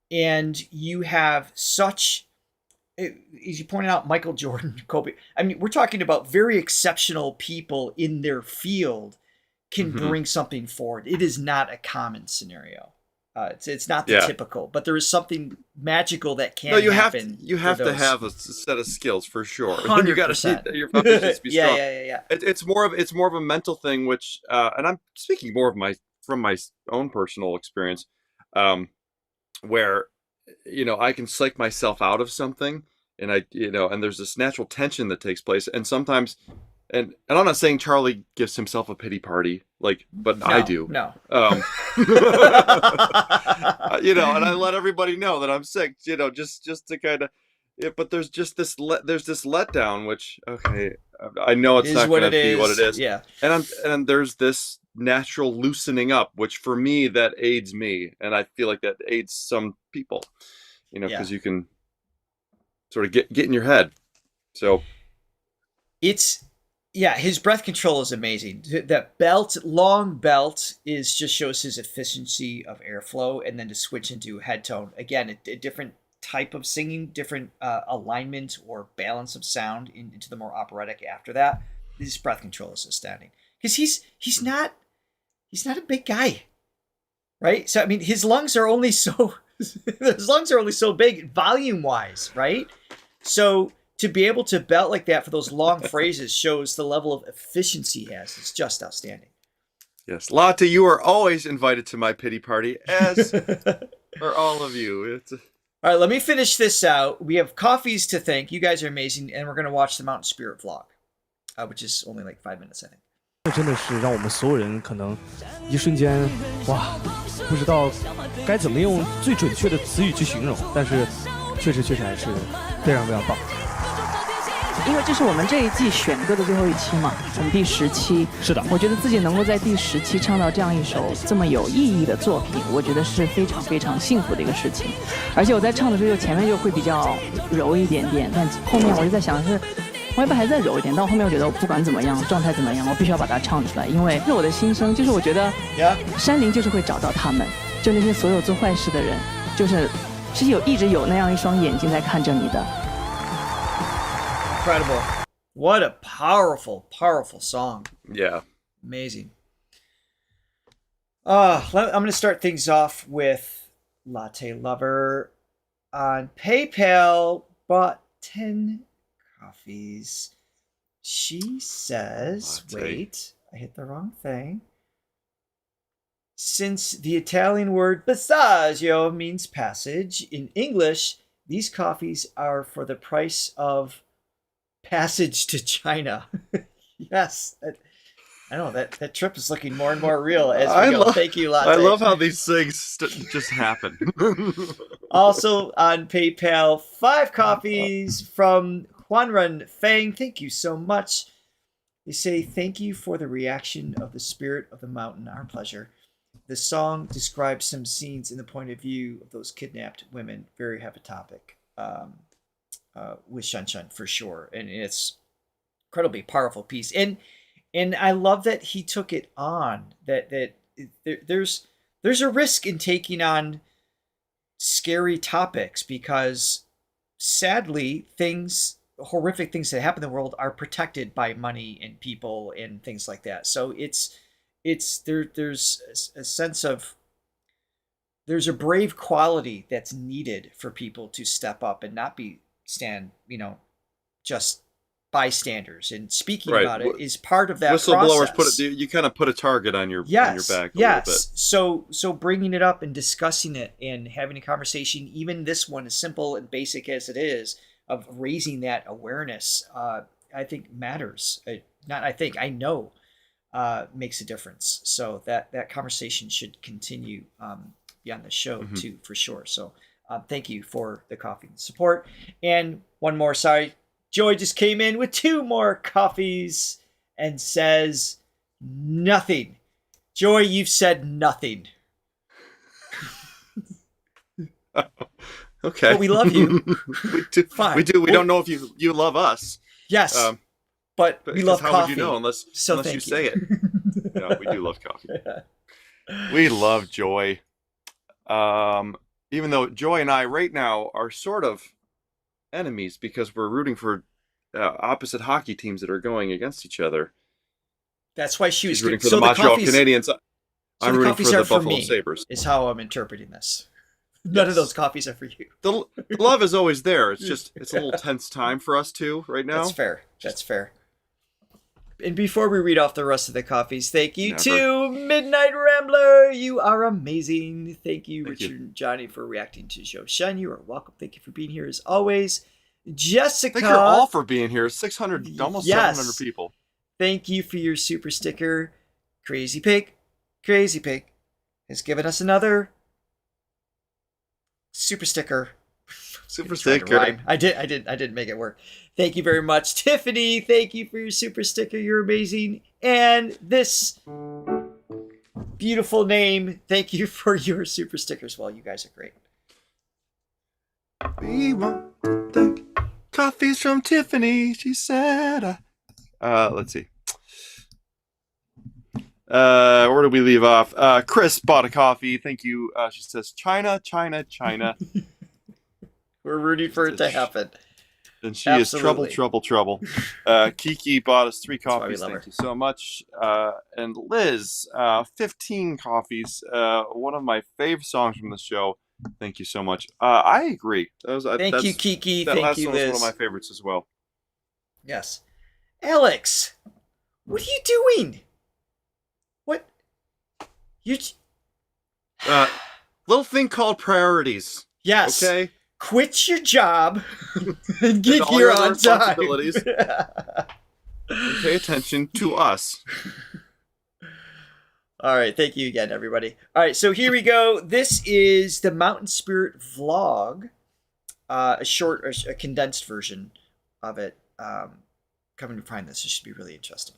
and you have such, as you pointed out, Michael Jordan, Kobe, I mean, we're talking about very exceptional people in their field can bring something forward. It is not a common scenario. It's not the typical, but there is something magical that can happen. You have to have a set of skills for sure. 100%. You got to your foundations be strong. Yeah. It's more of a mental thing, which and I'm speaking more of from my own personal experience, where I can psych myself out of something, and and there's this natural tension that takes place, and sometimes. And I'm not saying Charlie gives himself a pity party, but no, I do. No. And I let everybody know that I'm sick, just to kind of. But there's just this letdown, which I know it's not going to be what it is. Yeah. And there's this natural loosening up, which for me that aids me, and I feel like that aids some people, because you can sort of get in your head. So. His breath control is amazing. That long belt just shows his efficiency of airflow, and then to switch into head tone. Again, a different type of singing, different alignment or balance of sound into the more operatic after that. His breath control is astounding. Because he's not a big guy. Right? So I mean his lungs are only so big volume-wise, right? So to be able to belt like that for those long phrases shows the level of efficiency he has. It's just outstanding. Yes. Latte, you are always invited to my pity party, as are all of you. All right, let me finish this out. We have coffees to thank. You guys are amazing, and we're going to watch the Mountain Spirit vlog, which is only like 5 minutes, I think. 这真的是让我们所有人可能一瞬间哇，不知道该怎么用最准确的词语去形容，但是确实还是非常非常棒。因为这是我们这一季选歌的最后一期嘛，我们第10期。是的，我觉得自己能够在第10期唱到这样一首这么有意义的作品，我觉得是非常非常幸福的一个事情。而且我在唱的时候，前面就会比较柔一点点，但后面我就在想是，我要不还再柔一点？但后面我觉得不管怎么样，状态怎么样，我必须要把它唱出来，因为是我的心声。就是我觉得，山林就是会找到他们，就那些所有做坏事的人，就是一直有那样一双眼睛在看着你的。Incredible. What a powerful, powerful song. Yeah. Amazing. I'm going to start things off with Latte Lover on PayPal. Bought 10 coffees. She says, Latte. wait, I hit the wrong thing. Since the Italian word passaggio means passage, in English, these coffees are for the price of passage to China. Yes. I know that trip is looking more and more real as we go. Thank you, Latte. I love how these things just happen. Also on PayPal, 5 coffees from Huanren Fang. Thank you so much. They say, thank you for the reaction of the spirit of the mountain. Our pleasure. The song describes some scenes in the point of view of those kidnapped women. Very heavy topic. With Shen Shen for sure, and it's incredibly powerful piece, and I love that he took it on that there's a risk in taking on scary topics because sadly horrific things that happen in the world are protected by money and people and things like that. So there's a sense of there's a brave quality that's needed for people to step up and not just bystanders. And speaking about it is part of that whistleblowers process. you kind of put a target on your back a little bit. So bringing it up and discussing it and having a conversation, even this one, as simple and basic as it is, of raising that awareness, I think matters. I know makes a difference. So that conversation should continue beyond the show too, for sure. So thank you for the coffee and support. And one more, sorry, Joy just came in with 2 more coffees and says nothing. Joy, you've said nothing. Okay. But we love you. We do. Fine. We do. We don't know if you love us. Yes. But we love coffee. How would you know unless you say it? No, we do love coffee. We love Joy. Even though Joy and I right now are sort of enemies because we're rooting for opposite hockey teams that are going against each other. That's why she was rooting for the Montreal Canadiens. I'm rooting for the Buffalo Sabres. Is how I'm interpreting this. None of those coffees are for you. The love is always there. It's just it's a little tense time for us too right now. That's fair. And before we read off the rest of the coffees, thank you to Midnight Rambler. You are amazing. Thank you, Richard and Johnny, for reacting to Zhou Shen. You are welcome. Thank you for being here as always. Jessica. Thank you all for being here. 600, almost 700 people. Thank you for your super sticker. Crazy Pig has given us another super sticker. Super sticker. I didn't make it work. Thank you very much, Tiffany. Thank you for your super sticker. You're amazing. And this beautiful name. Thank you for your super stickers. Well, you guys are great. We want to thank coffees from Tiffany. She said. Let's see. Where do we leave off? Chris bought a coffee. Thank you. She says, China. We're rooting for it to happen. And she is trouble. Kiki bought us 3 coffees. Thank you so much. And Liz, 15 coffees. One of my favorite songs from the show. Thank you so much. I agree. Thank you, Kiki. That Thank you, Liz. One of my favorites as well. Yes. Alex, what are you doing? What? You... little thing called priorities. Yes. Okay? Quit your job and get here on time. And pay attention to us. All right. Thank you again, everybody. All right. So here we go. This is the Mountain Spirit vlog. A condensed version of it. Coming to find this. It should be really interesting.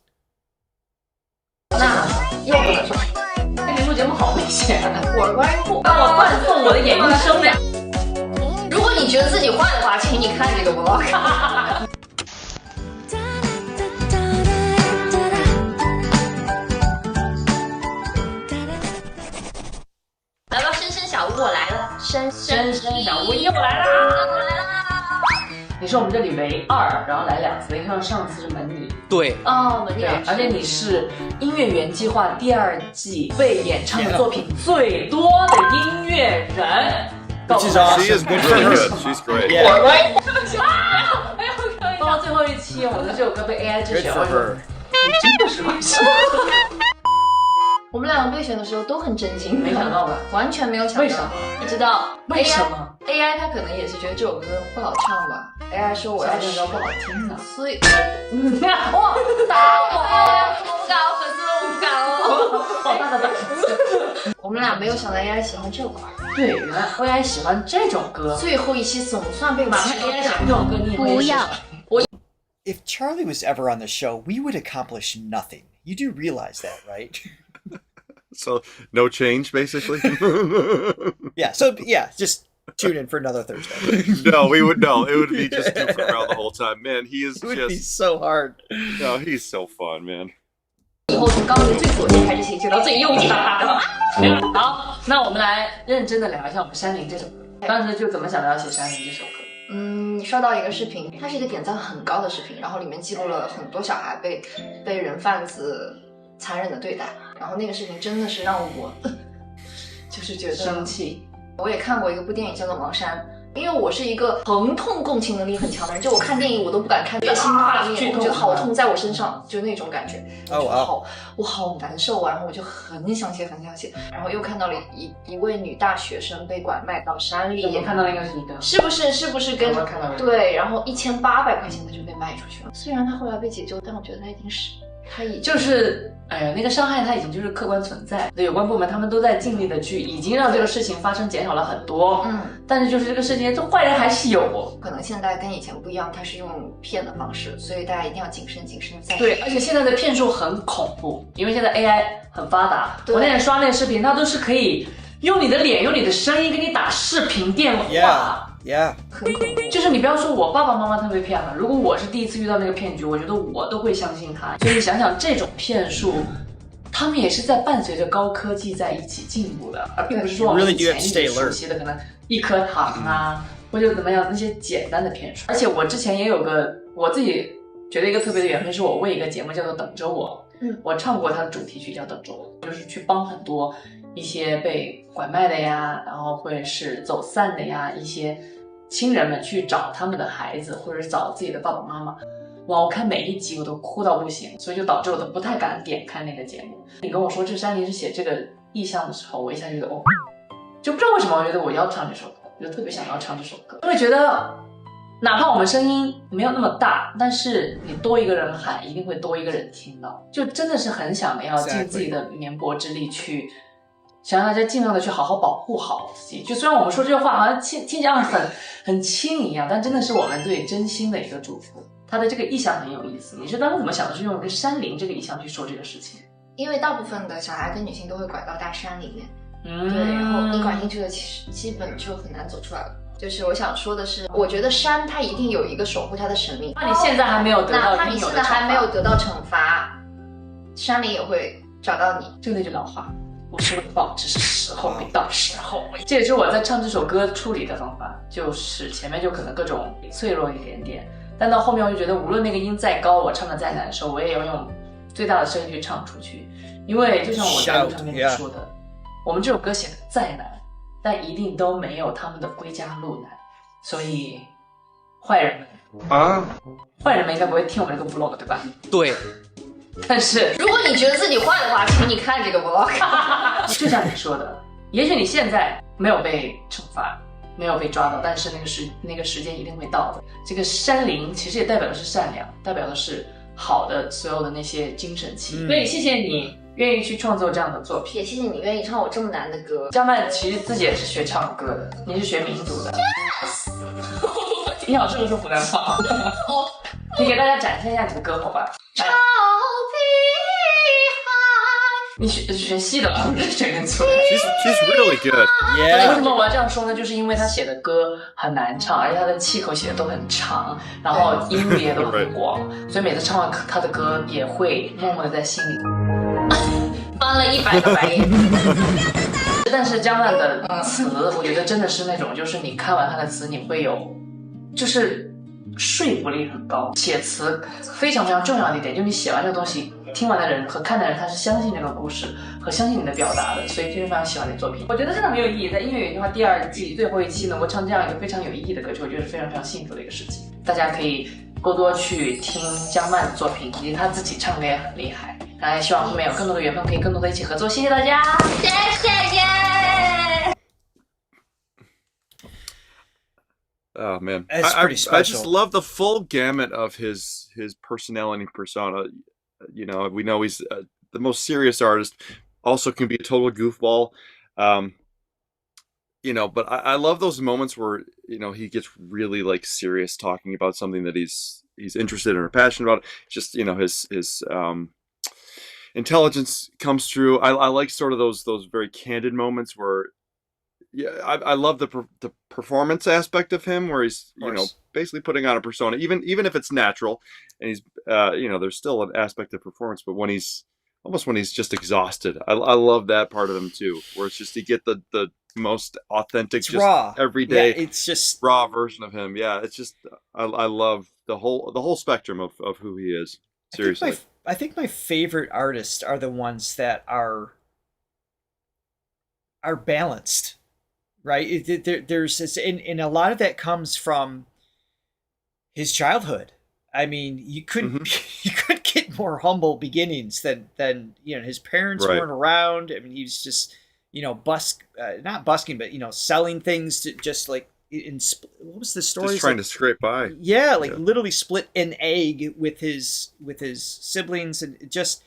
那又不能说，这民宿节目好危险啊！我是观音库，帮我伴奏我的演艺生涯。如果你觉得自己坏的话，请你看这个 vlog。来吧，深深小屋我来了，深深小屋又来啦！你是我们这里唯2，然后来2次，因为上次是门你。对。哦，门你。对，而且你是音乐原计划第2季被演唱的作品最多的音乐人。She is good. She's great. 到了最后一期，我的这首歌被 AI 甄选，我说你真的是关系。我们2个备选的时候都很震惊，没想到吧？完全没有想到。为什么？一直到为什么 AI 他可能也是觉得这首歌不好唱吧 ？AI 说我要这首歌不好听呢，所以哇，打我，我不敢，粉丝们我不敢哦。好大的胆子！我们俩没有想到 AI 喜欢这款。对，原来 AI 喜欢这种歌。最后一期总算被马上 AI 喜欢这种歌，你也会喜欢。If Charlie was ever on the show, we would accomplish nothing. You do realize that, right? So no change, basically. Yeah. So yeah, just tune in for another Thursday. No, we would no. It would be just goofing around the whole time, man. He is it would be so hard. No, he's so fun, man. 以后从刚才最左边开始行进到最右边。好，那我们来认真的聊一下我们《山林》这首歌。当时就怎么想到要写《山林》这首歌？刷到一个视频，它是一个点赞很高的视频，然后里面记录了很多小孩被人贩子残忍的对待，然后那个视频真的是让我就是觉得生气。我也看过一个部电影叫做《盲山》。因为我是一个疼痛共情能力很强的人，就我看电影我都不敢看血腥画面，我觉得好痛，在我身上就那种感觉，我好难受啊，然后我就很想写，然后又看到了一位女大学生被拐卖到山里，我看到那个是你的，是不是跟对，然后1800块钱他就被卖出去了，虽然他后来被解救，但我觉得他已经是。就是那个伤害他已经就是客观存在，有关部门他们都在尽力的去，已经让这个事情发生减少了很多。但是就是这个事情，这坏人还是有。可能现在跟以前不一样，他是用骗的方式，所以大家一定要谨慎再。对，而且现在的骗术很恐怖，因为现在 AI 很发达。我那天刷那个视频，它都是可以用你的脸、用你的声音给你打视频电话。很恐怖。就是你不要说我爸爸妈妈他被骗了，如果我是第一次遇到那个骗局，我觉得我都会相信他。所以想想这种骗术，他们也是在伴随着高科技在一起进步的，而并不是说我们以前一直熟悉的可能一颗糖啊，或者怎么样那些简单的骗术。而且我之前也有个我自己觉得一个特别的缘分，是我为一个节目叫做《等着我》，我唱过它的主题曲叫《等着我》，就是去帮很多一些被拐卖的呀，然后或者是走散的呀，一些亲人们去找他们的孩子，或者是找自己的爸爸妈妈。哇，我看每一集我都哭到不行，所以就导致我都不太敢点开那个节目。你跟我说这山林是写这个意象的时候，我一下觉得就不知道为什么我觉得我要唱这首歌，我就特别想要唱这首歌，因为觉得哪怕我们声音没有那么大，但是你多一个人喊，一定会多一个人听到，就真的是很想要尽自己的绵薄之力去想让大家尽量的去好好保护好自己。就虽然我们说这句话好像听起来很轻一样，但真的是我们最真心的一个祝福。他的这个意象很有意思，你是当时怎么想的？是用一个山林这个意象去说这个事情？因为大部分的小孩跟女性都会拐到大山里面，对，然后你拐进去了，其实基本就很难走出来了。就是我想说的是，我觉得山它一定有一个守护它的神明。那你现在还没有得到，哪怕你现在还没有得到惩罚，山林也会找到你。就那句老话，不是未报，只是时候未到，时候未到。这也是我在唱这首歌处理的方法，就是前面就可能各种脆弱一点点，但到后面我就觉得无论那个音再高，我唱的再难受，我也要用最大的声音去唱出去。因为就像我在上面说的，我们这首歌写的再难，但一定都没有他们的归家路难。所以坏人们应该不会听我们这个 vlog 对吧？对。但是如果你觉得自己坏的话，请你看这个 vlog。就像你说的，也许你现在没有被惩罚，没有被抓到，但是那个时间一定会到的。这个山林其实也代表的是善良，代表的是好的所有的那些精神气。所以谢谢你愿意去创作这样的作品，也谢谢你愿意唱我这么难的歌。江曼其实自己也是学唱歌的，你是学民族的。Yes 你好，是不是说湖南话？你给大家展现一下你的歌喉吧。来你学戏的吧？学民族。She's really good. Yeah. 为什么我要这样说呢？就是因为他写的歌很难唱，而且他的气口写的都很长，然后音域也都很广，所以每次唱完他的歌也会默默的在心里翻了100个白眼。但是江曼的词，我觉得真的是那种，就是你看完他的词，你会有，就是说服力很高。写词非常非常重要的一点，就是你写完这个东西，听完的人和看的人，他是相信这个故事和相信你的表达的，所以非常非常喜欢你的作品。我觉得真的很有意义，在音乐原计划第2季最后一期能够唱这样一个非常有意义的歌曲，我觉得是非常非常幸福的一个事情。大家可以多多去听江曼的作品，以及他自己唱歌也很厉害。当然，希望后面有更多的缘分，可以更多的一起合作。谢谢大家，谢谢。Oh man, it's pretty special. I just love the full gamut of his personality and persona. You know, we know he's the most serious artist. Also, can be a total goofball. You know, but I love those moments where he gets really like serious, talking about something that he's interested in or passionate about. Just his intelligence comes through. I like sort of those very candid moments where. Yeah, I love the performance aspect of him, where he's basically putting on a persona, even if it's natural, and he's there's still an aspect of performance. But when he's almost when he's just exhausted. I love that part of him too, where it's just you get the most authentic, it's just raw, everyday, it's just raw version of him. Yeah, it's just I love the whole spectrum of who he is. Seriously, I think my favorite artists are the ones that are balanced, right? There's this, and a lot of that comes from his childhood. I mean, you couldn't get more humble beginnings than his parents weren't around. I mean, he was just not busking, but selling things to just like what was the story? Just trying to scrape by. Yeah, literally split an egg with his siblings, and just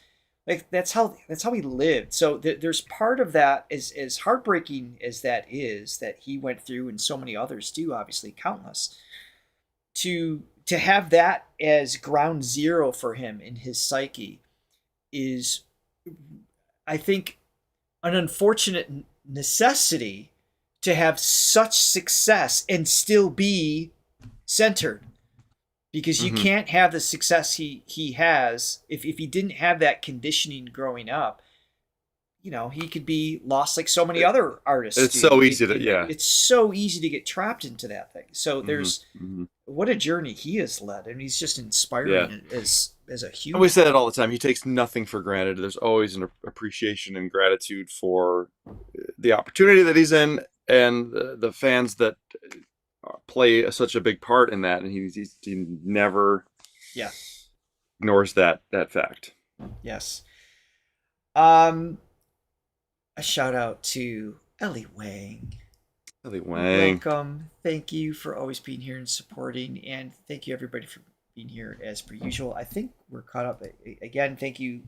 like that's how he lived. So there's part of that, as heartbreaking as that is, that he went through, and so many others do, obviously countless. To have that as ground zero for him in his psyche is, I think, an unfortunate necessity to have such success and still be centered, because you can't have the success he has if he didn't have that conditioning growing up. He could be lost like so many other artists. It's so easy it's so easy to get trapped into that thing. So there's what a journey he has led, and he's just inspiring as a human. We say that all the time. He takes nothing for granted. There's always an appreciation and gratitude for the opportunity that he's in, and the fans that play such a big part in that. And he never ignores that fact. Yes. A shout out to Ellie Wang. Ellie Wang. Welcome. Thank you for always being here and supporting. And thank you, everybody, for being here as per usual. I think we're caught up. Again, thank you,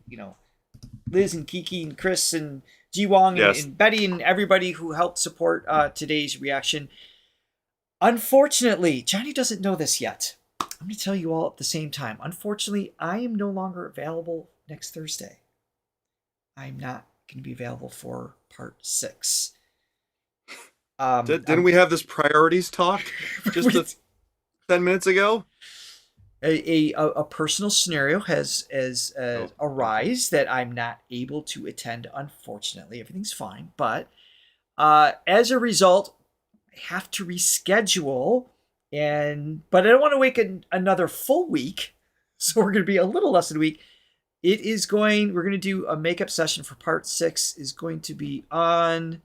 Liz and Kiki and Chris and Ji Wong and Betty and everybody who helped support today's reaction. Unfortunately, Johnny doesn't know this yet. I'm going to tell you all at the same time. Unfortunately, I am no longer available next Thursday. I'm not going to be available for part 6. Didn't we have this priorities talk just 10 minutes ago? A personal scenario has arise that I'm not able to attend. Unfortunately, everything's fine, but as a result, I have to reschedule. But I don't want to wait another full week, so we're going to be a little less than a week. We're going to do a makeup session for part 6. Is going to be on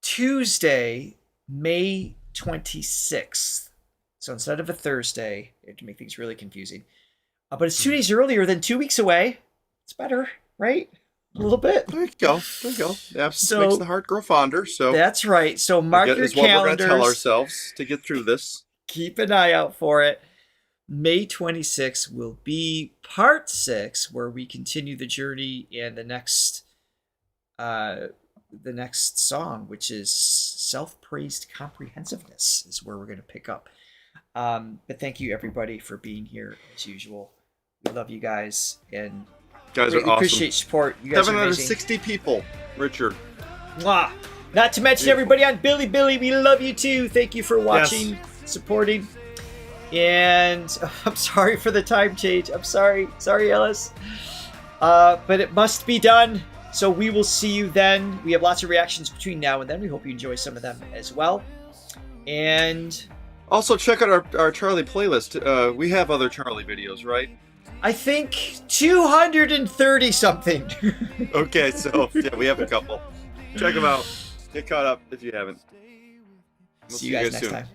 Tuesday, May 26th. So instead of a Thursday, I have to make things really confusing. But it's 2 days earlier than 2 weeks away. It's better, right? A little bit. There you go. The absence makes the heart grow fonder. So that's right. So mark your calendars. What we're going to tell ourselves to get through this. Keep an eye out for it. May 26th will be part 6, where we continue the journey, and the next song, which is Self-Praised Comprehensiveness, is where we're going to pick up. But thank you, everybody, for being here as usual. We love you guys, and guys are awesome. Appreciate support. You guys are amazing. 760 people, Richard. Mwah. Not to mention everybody on Billy. We love you too. Thank you for watching, supporting. And I'm sorry for the time change. I'm sorry, Ellis. But it must be done. So we will see you then. We have lots of reactions between now and then. We hope you enjoy some of them as well. And also check out our Charlie playlist. We have other Charlie videos, right? I think 230 something. Okay, so yeah, we have a couple. Check them out. Get caught up if you haven't. See you guys next time.